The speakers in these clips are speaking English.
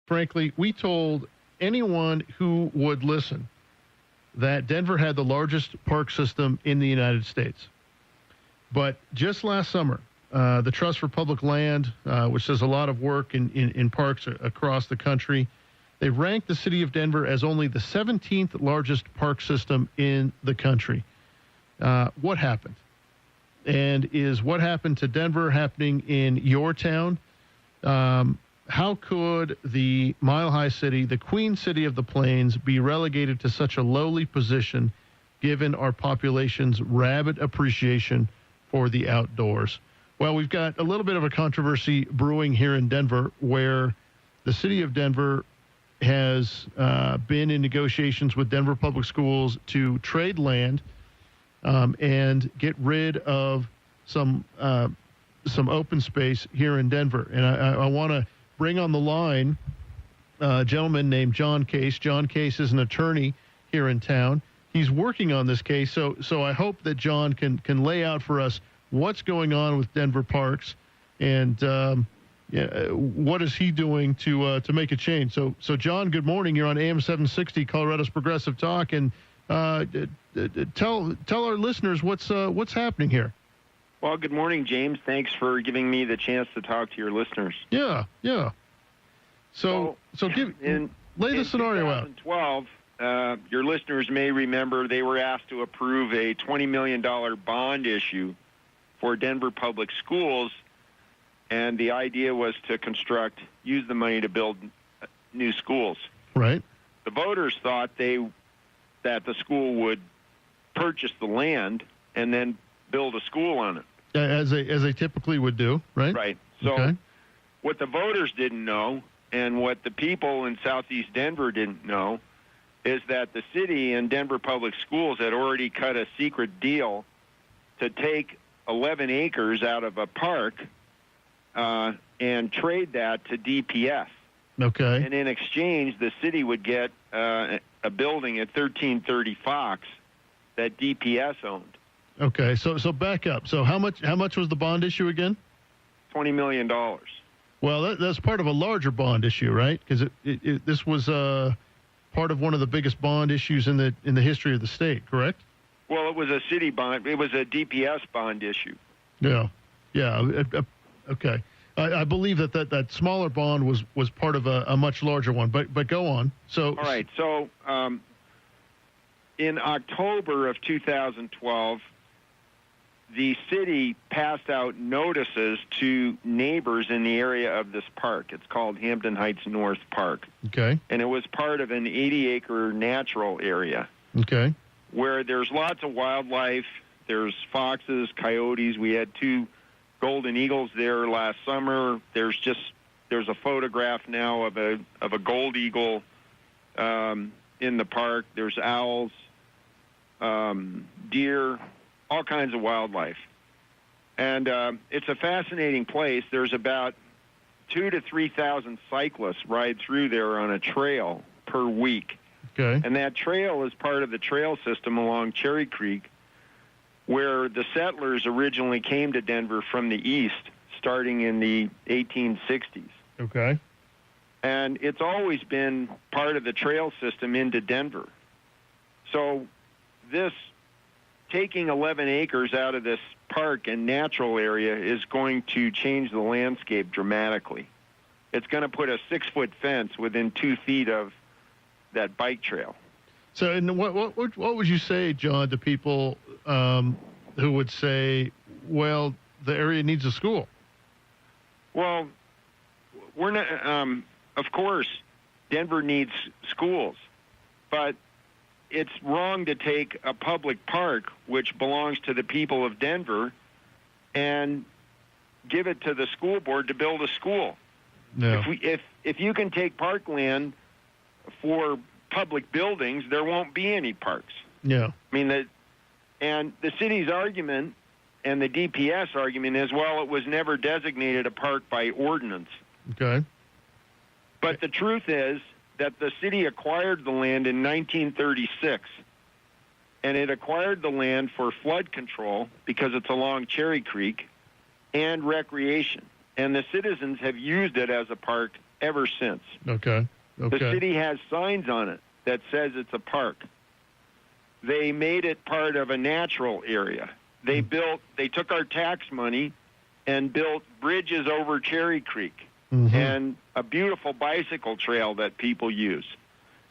frankly, we told anyone who would listen that Denver had the largest park system in the United States. But just last summer, the Trust for Public Land, which does a lot of work in parks across the country, they ranked the city of Denver as only the 17th largest park system in the country. What happened? And is what happened to Denver happening in your town? How could the Mile High City, the Queen City of the Plains, be relegated to such a lowly position given our population's rabid appreciation for the outdoors? Well, we've got a little bit of a controversy brewing here in Denver where the city of Denver has been in negotiations with Denver Public Schools to trade land and get rid of some open space here in Denver. And I want to bring on the line a gentleman named John Case. John Case is an attorney here in town. He's working on this case, so I hope that John can lay out for us what's going on with Denver parks and what is he doing to make a change. So John, good morning. You're on AM 760, Colorado's Progressive Talk, and tell our listeners what's happening here. Well, good morning, James. Thanks for giving me the chance to talk to your listeners. Yeah. So lay the scenario out. In 2012, your listeners may remember they were asked to approve a $20 million bond issue for Denver Public Schools, and the idea was to use the money to build new schools. Right. The voters thought that the school would purchase the land and then build a school on it. As they typically would do, right? Right. So what the voters didn't know and what the people in southeast Denver didn't know is that the city and Denver Public Schools had already cut a secret deal to take 11 acres out of a park and trade that to DPS. Okay. And in exchange, the city would get a building at 1330 Fox that DPS owned. Okay, so back up. So how much was the bond issue again? $20 million. Well, that's part of a larger bond issue, right? Because this was part of one of the biggest bond issues in the history of the state, correct? Well, it was a city bond. It was a DPS bond issue. Yeah. Okay. I believe that smaller bond was part of a much larger one, but go on. So all right. So in October of 2012. The city passed out notices to neighbors in the area of this park. It's called Hampton Heights North Park. Okay. And it was part of an 80-acre natural area. Okay. Where there's lots of wildlife. There's foxes, coyotes. We had 2 golden eagles there last summer. There's a photograph now of a gold eagle in the park. There's owls, deer, all kinds of wildlife. And it's a fascinating place. There's about 2,000 to 3,000 cyclists ride through there on a trail per week. Okay. And that trail is part of the trail system along Cherry Creek, where the settlers originally came to Denver from the east, starting in the 1860s. Okay. And it's always been part of the trail system into Denver. So this taking 11 acres out of this park and natural area is going to change the landscape dramatically. It's going to put a 6-foot fence within 2 feet of that bike trail. So, and what would you say, John, to people who would say, well, the area needs a school? Well, we're not. Of course, Denver needs schools, but it's wrong to take a public park, which belongs to the people of Denver, and give it to the school board to build a school. No. If you can take parkland for public buildings, there won't be any parks. Yeah. I mean, and the city's argument and the DPS argument is, well, it was never designated a park by ordinance. Okay. But the truth is that the city acquired the land in 1936, and it acquired the land for flood control because it's along Cherry Creek and recreation. And the citizens have used it as a park ever since. Okay. The city has signs on it that says it's a park. They made it part of a natural area. They took our tax money and built bridges over Cherry Creek and a beautiful bicycle trail that people use.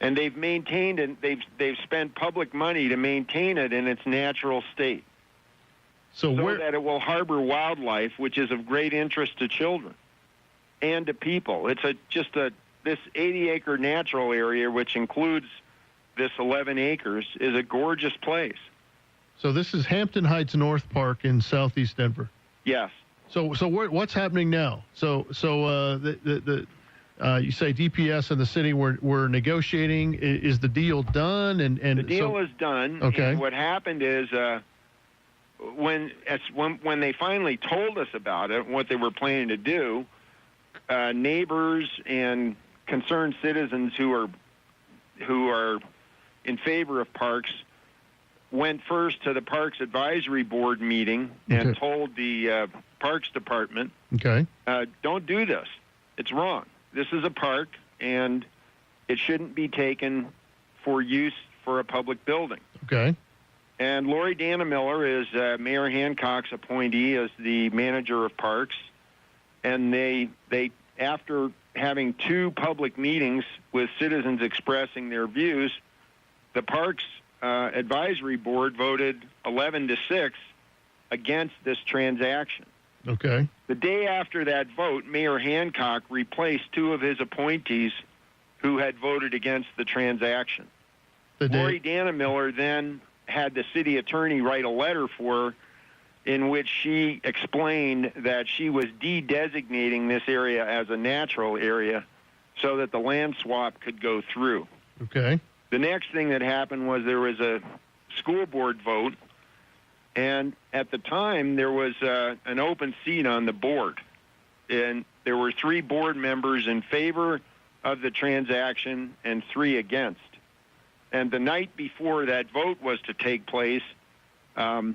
And they've maintained and they've spent public money to maintain it in its natural state. So that it will harbor wildlife, which is of great interest to children and to people. It's this 80-acre natural area, which includes this 11 acres, is a gorgeous place. So this is Hampton Heights North Park in southeast Denver. Yes. So what's happening now? So you say DPS and the city were negotiating. Is the deal done? And the deal is done. Okay. And what happened is when they finally told us about it, what they were planning to do, neighbors and concerned citizens who are in favor of parks went first to the Parks Advisory Board meeting and told the Parks Department, don't do this. It's wrong. This is a park, and it shouldn't be taken for use for a public building. Okay. And Lori Dannemiller is Mayor Hancock's appointee as the manager of parks, and they after having 2 public meetings with citizens expressing their views, the Parks Advisory Board voted 11-6 against this transaction. Okay. The day after that vote, Mayor Hancock replaced 2 of his appointees who had voted against the transaction. Lori Dannemiller then had the city attorney write a letter for her in which she explained that she was de-designating this area as a natural area so that the land swap could go through. Okay. The next thing that happened was there was a school board vote, and at the time there was an open seat on the board, and there were 3 board members in favor of the transaction and 3 against. And the night before that vote was to take place, Tom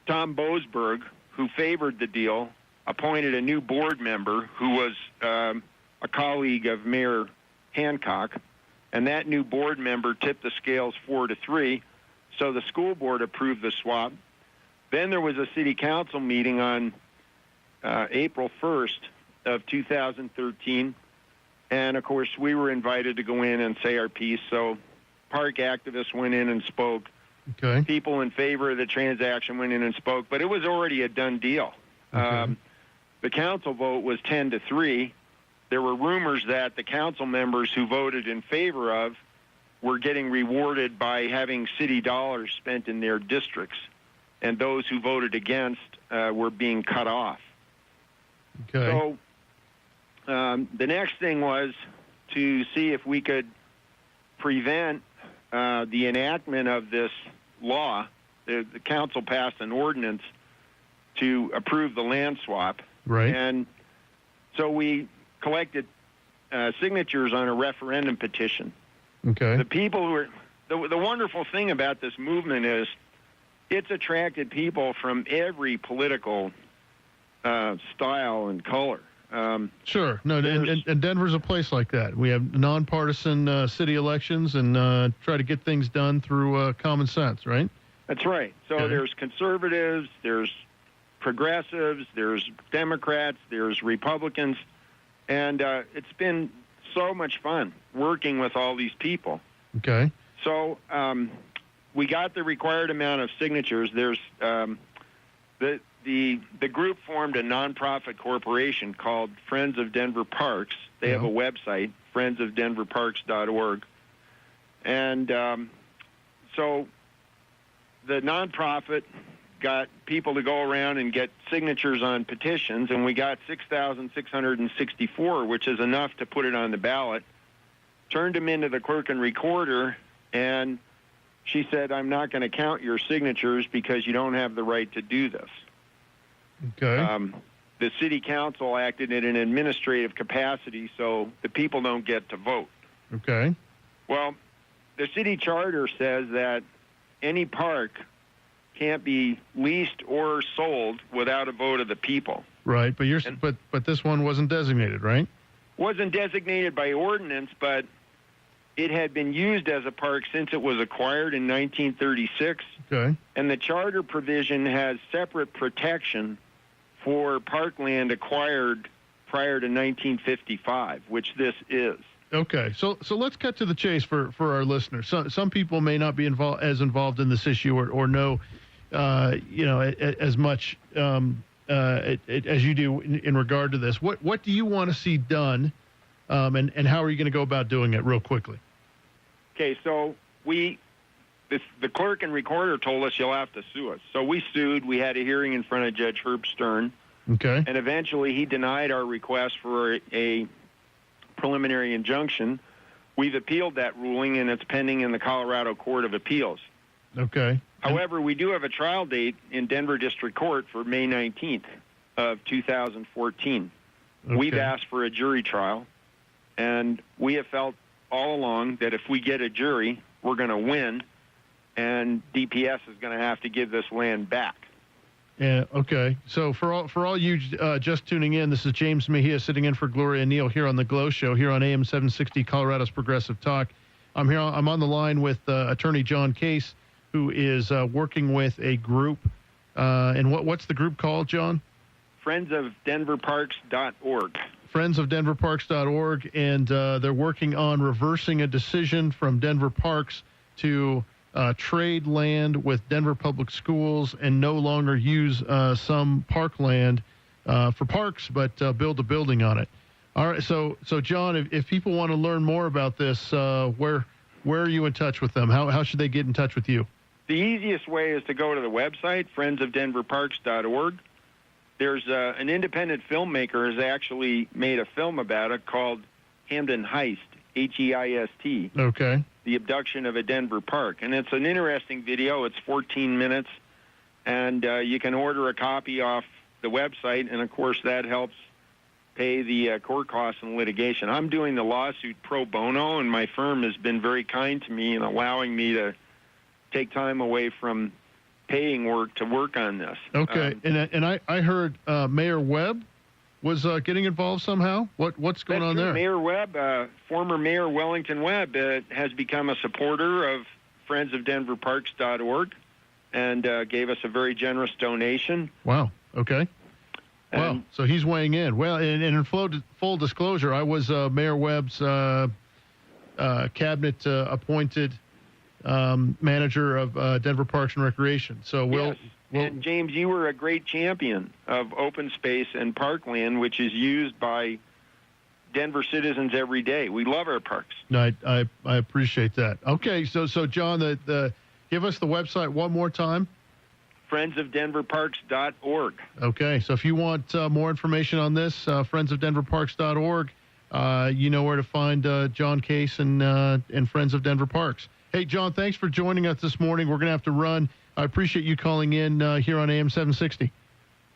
Boasberg, who favored the deal, appointed a new board member who was a colleague of Mayor Hancock, and that new board member tipped the scales 4-3, so the school board approved the swap. Then there was a city council meeting on April 1st of 2013, and of course we were invited to go in and say our piece, so park activists went in and spoke. Okay. People in favor of the transaction went in and spoke, but it was already a done deal. Okay. The council vote was 10-3. There were rumors that the council members who voted in favor of were getting rewarded by having city dollars spent in their districts, and those who voted against were being cut off. Okay. So the next thing was to see if we could prevent the enactment of this law. The council passed an ordinance to approve the land swap. Right. And so we collected signatures on a referendum petition. Okay. The people who are the wonderful thing about this movement is it's attracted people from every political style and color. Sure. No, and Denver's a place like that. We have nonpartisan city elections and try to get things done through common sense, right? That's right. So there's conservatives, there's progressives, there's Democrats, there's Republicans, and it's been so much fun working with all these people. Okay. So we got the required amount of signatures. There's the group formed a nonprofit corporation called Friends of Denver Parks. They have a website, friendsofdenverparks.org. And so the nonprofit got people to go around and get signatures on petitions, and we got 6,664, which is enough to put it on the ballot. Turned them into the clerk and recorder, and she said, I'm not going to count your signatures because you don't have the right to do this. Okay. The city council acted in an administrative capacity, so the people don't get to vote. Okay. Well, the city charter says that any park can't be leased or sold without a vote of the people. Right, but but this one wasn't designated, right? wasn't designated by ordinance, but it had been used as a park since it was acquired in 1936. Okay. And the charter provision has separate protection for parkland acquired prior to 1955, which this is. Okay, so let's cut to the chase for our listeners. Some people may not be as involved in this issue or know, as much as you do in regard to this. What do you want to see done, and how are you going to go about doing it real quickly? Okay, so the clerk and recorder told us you'll have to sue us. So we sued. We had a hearing in front of Judge Herb Stern. Okay. And eventually he denied our request for a preliminary injunction. We've appealed that ruling, and it's pending in the Colorado Court of Appeals. Okay. However, we do have a trial date in Denver District Court for May 19th of 2014. Okay. We've asked for a jury trial, and we have felt all along that if we get a jury, we're going to win, and DPS is going to have to give this land back. Yeah. Okay. So for all you just tuning in, this is James Mejia sitting in for Gloria Neal here on the Glow Show here on AM 760 Colorado's Progressive Talk. I'm on the line with Attorney John Case, who is working with a group. And what's the group called, John? friendsofdenverparks.org. friendsofdenverparks.org, and they're working on reversing a decision from Denver Parks to trade land with Denver Public Schools and no longer use some parkland for parks, but build a building on it. All right, so John, if people want to learn more about this, where are you in touch with them? How should they get in touch with you? The easiest way is to go to the website, friendsofdenverparks.org. There's an independent filmmaker has actually made a film about it called Hamden Heist, Heist. Okay. The abduction of a Denver park. And it's an interesting video. It's 14 minutes, and you can order a copy off the website, and, of course, that helps pay the court costs and litigation. I'm doing the lawsuit pro bono, and my firm has been very kind to me in allowing me to take time away from paying work to work on this. Okay, and I heard Mayor Webb was getting involved somehow. What's going on there? Mayor Webb, former Mayor Wellington Webb, has become a supporter of friendsofdenverparks.org and gave us a very generous donation. Wow. Okay. Wow. So he's weighing in. Well, and in full disclosure, I was Mayor Webb's cabinet appointed manager of Denver Parks and Recreation. So yes. And James, you were a great champion of open space and parkland, which is used by Denver citizens every day. We love our parks. I appreciate that. Okay, so John, give us the website one more time. friendsofdenverparks.org. Okay, so if you want more information on this, friendsofdenverparks.org, you know where to find John Case and Friends of Denver Parks. Hey, John, thanks for joining us this morning. We're going to have to run. I appreciate you calling in here on AM 760.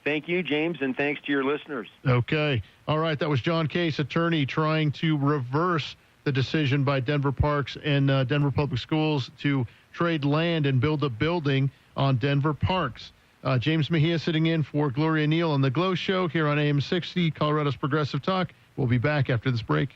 Thank you, James, and thanks to your listeners. Okay. All right, that was John Case, attorney, trying to reverse the decision by Denver Parks and Denver Public Schools to trade land and build a building on Denver Parks. James Mejia sitting in for Gloria Neal on The Glow Show here on AM 60, Colorado's Progressive Talk. We'll be back after this break.